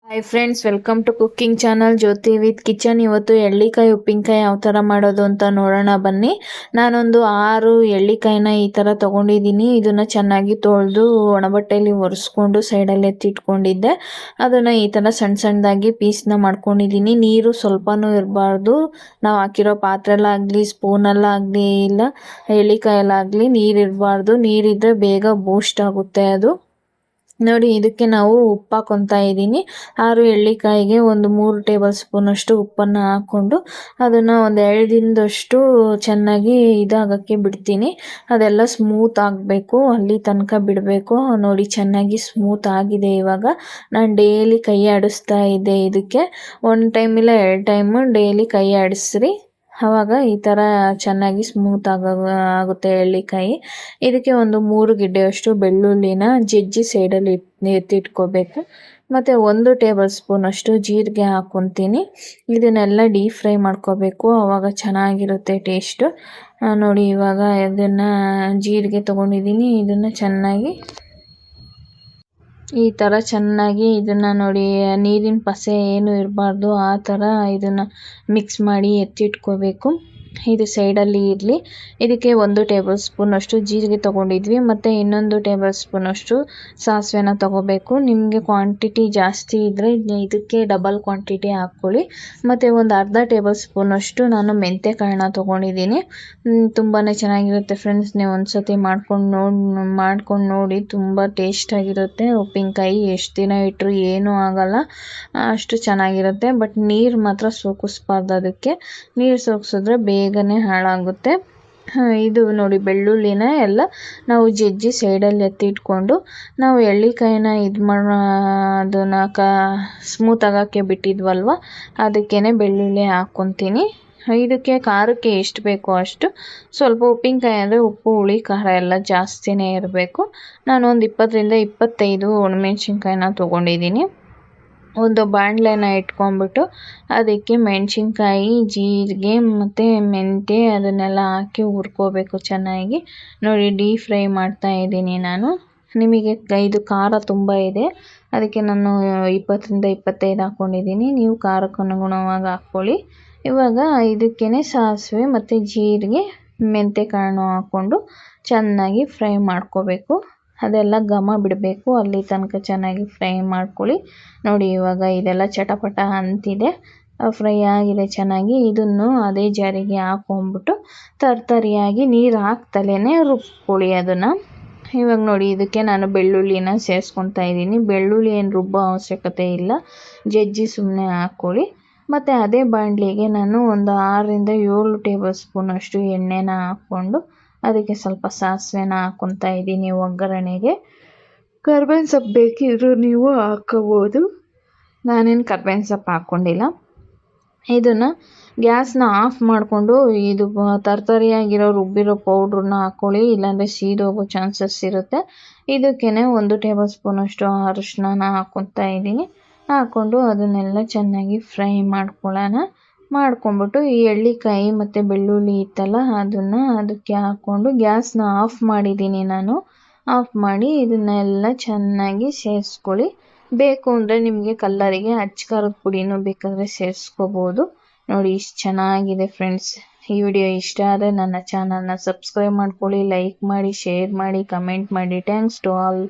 Hi friends, welcome to cooking channel Jyoti with kitchen. ಇವತ್ತು ಎಳ್ಳಿಕಾಯಿ ಉಪ್ಪಿನಕಾಯಿ ಯಾವ ಥರ ಮಾಡೋದು ಅಂತ ನೋಡೋಣ ಬನ್ನಿ. ನಾನೊಂದು 6 ಎಳ್ಳಿಕಾಯಿನ ಈ ಥರ ತೊಗೊಂಡಿದ್ದೀನಿ. ಇದನ್ನು ಚೆನ್ನಾಗಿ ತೊಳೆದು ಒಣಬಟ್ಟೆಯಲ್ಲಿ ಒರೆಸ್ಕೊಂಡು ಸೈಡಲ್ಲಿ ಎತ್ತಿಟ್ಕೊಂಡಿದ್ದೆ. ಅದನ್ನು ಈ ಥರ ಸಣ್ಣ ಸಣ್ಣದಾಗಿ ಪೀಸ್ನ ಮಾಡ್ಕೊಂಡಿದ್ದೀನಿ. ನೀರು ಸ್ವಲ್ಪನೂ ಇರಬಾರ್ದು. ನಾವು ಹಾಕಿರೋ ಪಾತ್ರೆಲ್ಲಾಗಲಿ ಸ್ಪೂನಲ್ಲಾಗಲಿ ಇಲ್ಲ ಎಳ್ಳಿಕಾಯಲ್ಲಾಗಲಿ ನೀರು ಇರಬಾರ್ದು. ನೀರಿದ್ದರೆ ಬೇಗ ಬೂಸ್ಟ್ ಆಗುತ್ತೆ ಅದು. ನೋಡಿ, ಇದಕ್ಕೆ ನಾವು ಉಪ್ಪು ಹಾಕೊತಾ ಇದ್ದೀನಿ. 6 ಎಳ್ಳಿಕಾಯಿಗೆ ಒಂದು 3 ಟೇಬಲ್ ಸ್ಪೂನ್ ಅಷ್ಟು ಉಪ್ಪನ್ನು ಹಾಕ್ಕೊಂಡು ಅದನ್ನು ಒಂದು 2 ದಿನದಷ್ಟು ಚೆನ್ನಾಗಿ ಇದಾಗೋಕ್ಕೆ ಬಿಡ್ತೀನಿ. ಅದೆಲ್ಲ ಸ್ಮೂತ್ ಆಗಬೇಕು, ಅಲ್ಲಿ ತನಕ ಬಿಡಬೇಕು. ನೋಡಿ, ಚೆನ್ನಾಗಿ ಸ್ಮೂತ್ ಆಗಿದೆ. ಇವಾಗ ನಾನು ಡೈಲಿ ಕೈ ಆಡಿಸ್ತಾ ಇದ್ದೆ. ಇದಕ್ಕೆ 1 ಟೈಮ್ ಇಲ್ಲ 2 ಟೈಮು ಡೈಲಿ ಕೈ ಆಡಿಸ್ರಿ. ಆವಾಗ ಈ ಥರ ಚೆನ್ನಾಗಿ ಸ್ಮೂತ್ ಆಗುತ್ತೆ ಎಳ್ಳಿಕಾಯಿ. ಇದಕ್ಕೆ ಒಂದು 3 ಗೆಡ್ಡೆಯಷ್ಟು ಬೆಳ್ಳುಳ್ಳಿನ ಜಜ್ಜಿ ಸೈಡಲ್ಲಿ ಎತ್ತಿಟ್ಕೋಬೇಕು. ಮತ್ತು 1 ಟೇಬಲ್ ಸ್ಪೂನ್ ಅಷ್ಟು ಜೀರಿಗೆ ಹಾಕ್ಕೊತೀನಿ. ಇದನ್ನೆಲ್ಲ ಡೀಪ್ ಫ್ರೈ ಮಾಡ್ಕೋಬೇಕು, ಆವಾಗ ಚೆನ್ನಾಗಿರುತ್ತೆ ಟೇಸ್ಟು. ನೋಡಿ, ಇವಾಗ ಇದನ್ನು ಜೀರಿಗೆ ತೊಗೊಂಡಿದ್ದೀನಿ. ಇದನ್ನು ಚೆನ್ನಾಗಿ ಈ ಥರ ಚೆನ್ನಾಗಿ ಇದನ್ನು ನೋಡಿ, ನೀರಿನ ಪಸೆ ಏನು ಇರಬಾರ್ದು. ಆ ಥರ ಇದನ್ನು ಮಿಕ್ಸ್ ಮಾಡಿ ಎತ್ತಿಟ್ಕೋಬೇಕು. ಇದು ಸೈಡಲ್ಲಿ ಇರಲಿ. ಇದಕ್ಕೆ 1 ಟೇಬಲ್ ಸ್ಪೂನ್ ಅಷ್ಟು ಜೀರಿಗೆ ತೊಗೊಂಡಿದ್ವಿ. ಮತ್ತು ಇನ್ನೊಂದು ಟೇಬಲ್ ಸ್ಪೂನ್ ಅಷ್ಟು ಸಾಸಿವೆನ ತೊಗೋಬೇಕು. ನಿಮಗೆ ಕ್ವಾಂಟಿಟಿ ಜಾಸ್ತಿ ಇದ್ದರೆ ಇದಕ್ಕೆ ಡಬಲ್ ಕ್ವಾಂಟಿಟಿ ಹಾಕ್ಕೊಳ್ಳಿ. ಮತ್ತು ಒಂದು ಅರ್ಧ ಟೇಬಲ್ ಸ್ಪೂನ್ ಅಷ್ಟು ನಾನು ಮೆಂತ್ಯಕಾಳನ್ನ ತೊಗೊಂಡಿದ್ದೀನಿ. ತುಂಬಾ ಚೆನ್ನಾಗಿರುತ್ತೆ ಫ್ರೆಂಡ್ಸ್. ನೀವು ಒಂದ್ಸತಿ ಮಾಡ್ಕೊಂಡು ನೋಡಿ, ತುಂಬ ಟೇಸ್ಟಾಗಿರುತ್ತೆ. ಉಪ್ಪಿನಕಾಯಿ ಎಷ್ಟು ದಿನ ಇಟ್ಟರು ಏನೂ ಆಗಲ್ಲ, ಅಷ್ಟು ಚೆನ್ನಾಗಿರುತ್ತೆ. ಬಟ್ ನೀರು ಮಾತ್ರ ಸೋಕಿಸ್ಬಾರ್ದು. ಅದಕ್ಕೆ ನೀರು ಸೋಕಿಸಿದ್ರೆ ಬೇಗನೆ ಹಾಳಾಗುತ್ತೆ. ಇದು ನೋಡಿ, ಬೆಳ್ಳುಳ್ಳಿನ ಎಲ್ಲ ನಾವು ಜಜ್ಜಿ ಸೈಡಲ್ಲಿ ಎತ್ತಿಟ್ಕೊಂಡು ನಾವು ಎಳ್ಳಿಕಾಯಿನ ಅದನ್ನು ಸ್ಮೂತ್ ಆಗೋಕ್ಕೆ ಬಿಟ್ಟಿದ್ವಲ್ವ, ಅದಕ್ಕೇ ಬೆಳ್ಳುಳ್ಳಿ ಹಾಕ್ಕೊತೀನಿ. ಇದಕ್ಕೆ ಖಾರಕ್ಕೆ ಎಷ್ಟು ಬೇಕೋ ಅಷ್ಟು. ಸ್ವಲ್ಪ ಉಪ್ಪಿನಕಾಯಿ ಅಂದರೆ ಉಪ್ಪು ಹುಳಿ ಖಾರ ಎಲ್ಲ ಜಾಸ್ತಿನೇ ಇರಬೇಕು. ನಾನು ಒಂದು 20 ರಿಂದ 25 ಒಣಮೆಣ್ಸಿನ್ಕಾಯಿನ ತೊಗೊಂಡಿದ್ದೀನಿ. ಒಂದು ಬಾಣಲೆನ ಇಟ್ಕೊಂಡ್ಬಿಟ್ಟು ಅದಕ್ಕೆ ಮೆಣಸಿನ್ಕಾಯಿ, ಜೀರಿಗೆ ಮತ್ತು ಮೆಂತ್ಯ ಅದನ್ನೆಲ್ಲ ಹಾಕಿ ಹುರ್ಕೋಬೇಕು ಚೆನ್ನಾಗಿ. ನೋಡಿ, ಡೀಪ್ ಫ್ರೈ ಮಾಡ್ತಾ ಇದ್ದೀನಿ ನಾನು. ನಿಮಗೆ ಇದು ಖಾರ ತುಂಬ ಇದೆ, ಅದಕ್ಕೆ ನಾನು 20 ರಿಂದ 25 ಹಾಕ್ಕೊಂಡಿದ್ದೀನಿ. ನೀವು ಖಾರಕ್ಕೆ ಅನುಗುಣವಾಗಿ ಹಾಕ್ಕೊಳ್ಳಿ. ಇವಾಗ ಇದಕ್ಕೇ ಸಾಸಿವೆ ಮತ್ತು ಜೀರಿಗೆ, ಮೆಂತ್ಯಕಾಳನ್ನು ಹಾಕ್ಕೊಂಡು ಚೆನ್ನಾಗಿ ಫ್ರೈ ಮಾಡ್ಕೋಬೇಕು. ಅದೆಲ್ಲ ಘಮ ಬಿಡಬೇಕು, ಅಲ್ಲಿ ತನಕ ಚೆನ್ನಾಗಿ ಫ್ರೈ ಮಾಡ್ಕೊಳ್ಳಿ. ನೋಡಿ, ಇವಾಗ ಇದೆಲ್ಲ ಚಟಪಟ ಅಂತಿದೆ, ಫ್ರೈ ಆಗಿದೆ ಚೆನ್ನಾಗಿ. ಇದನ್ನು ಅದೇ ಜಾರಿಗೆ ಹಾಕ್ಕೊಂಬಿಟ್ಟು ತರ್ತರಿಯಾಗಿ ನೀರು ಹಾಕ್ತಲೇ ರುಬ್ಕೊಳ್ಳಿ ಅದನ್ನು. ಇವಾಗ ನೋಡಿ, ಇದಕ್ಕೆ ನಾನು ಬೆಳ್ಳುಳ್ಳಿನ ಸೇರಿಸ್ಕೊತಾ ಇದ್ದೀನಿ. ಬೆಳ್ಳುಳ್ಳಿ ಏನು ರುಬ್ಬೋ ಅವಶ್ಯಕತೆ ಇಲ್ಲ, ಜಜ್ಜಿ ಸುಮ್ಮನೆ ಹಾಕ್ಕೊಳ್ಳಿ. ಮತ್ತು ಅದೇ ಬಾಣಲಿಗೆ ನಾನು ಒಂದು 6 ರಿಂದ 7 ಟೇಬಲ್ ಸ್ಪೂನ್ ಅಷ್ಟು ಎಣ್ಣೆನ ಹಾಕ್ಕೊಂಡು ಅದಕ್ಕೆ ಸ್ವಲ್ಪ ಸಾಸಿವೆನ ಹಾಕ್ಕೊತಾ ಇದ್ದೀನಿ ಒಗ್ಗರಣೆಗೆ. ಕರ್ಬೇವಿನ ಸೊಪ್ಪು ಬೇಕಿದ್ದರೂ ನೀವು ಹಾಕ್ಕೋಬೋದು, ನಾನೇನು ಕರ್ಬೇವಿನ ಸೊಪ್ಪು ಹಾಕ್ಕೊಂಡಿಲ್ಲ. ಇದನ್ನು ಗ್ಯಾಸ್ನ ಆಫ್ ಮಾಡಿಕೊಂಡು ಇದು ತರ್ತರಿಯಾಗಿರೋ ರುಬ್ಬಿರೋ ಪೌಡ್ರನ್ನ ಹಾಕ್ಕೊಳ್ಳಿ, ಇಲ್ಲಾಂದರೆ ಸೀದೋಗೋ ಚಾನ್ಸಸ್ ಇರುತ್ತೆ. ಇದಕ್ಕೇ 1 ಟೇಬಲ್ ಸ್ಪೂನ್ ಅಷ್ಟು ಅರಿಶಿನ ಹಾಕ್ಕೊತಾ ಇದ್ದೀನಿ. ಹಾಕ್ಕೊಂಡು ಅದನ್ನೆಲ್ಲ ಚೆನ್ನಾಗಿ ಫ್ರೈ ಮಾಡ್ಕೊಂಬಿಟ್ಟು ಈ ಎಳ್ಳಿಕಾಯಿ ಮತ್ತು ಬೆಳ್ಳುಳ್ಳಿ ಇತ್ತಲ್ಲ ಅದನ್ನು ಅದಕ್ಕೆ ಹಾಕ್ಕೊಂಡು ಗ್ಯಾಸ್ನ ಆಫ್ ಮಾಡಿದ್ದೀನಿ ನಾನು. ಆಫ್ ಮಾಡಿ ಇದನ್ನೆಲ್ಲ ಚೆನ್ನಾಗಿ ಸೇರಿಸ್ಕೊಳ್ಳಿ. ಬೇಕು ಅಂದರೆ ನಿಮಗೆ ಕಲ್ಲರಿಗೆ ಅಚ್ಕಾರದ ಪುಡಿನೂ ಬೇಕಾದರೆ ಸೇರಿಸ್ಕೋಬೋದು. ನೋಡಿ, ಇಷ್ಟು ಚೆನ್ನಾಗಿದೆ ಫ್ರೆಂಡ್ಸ್. ಈ ವಿಡಿಯೋ ಇಷ್ಟ ಆದರೆ ನನ್ನ ಚಾನಲ್ನ ಸಬ್ಸ್ಕ್ರೈಬ್ ಮಾಡ್ಕೊಳ್ಳಿ, ಲೈಕ್ ಮಾಡಿ, ಶೇರ್ ಮಾಡಿ, ಕಮೆಂಟ್ ಮಾಡಿ. Thanks to all.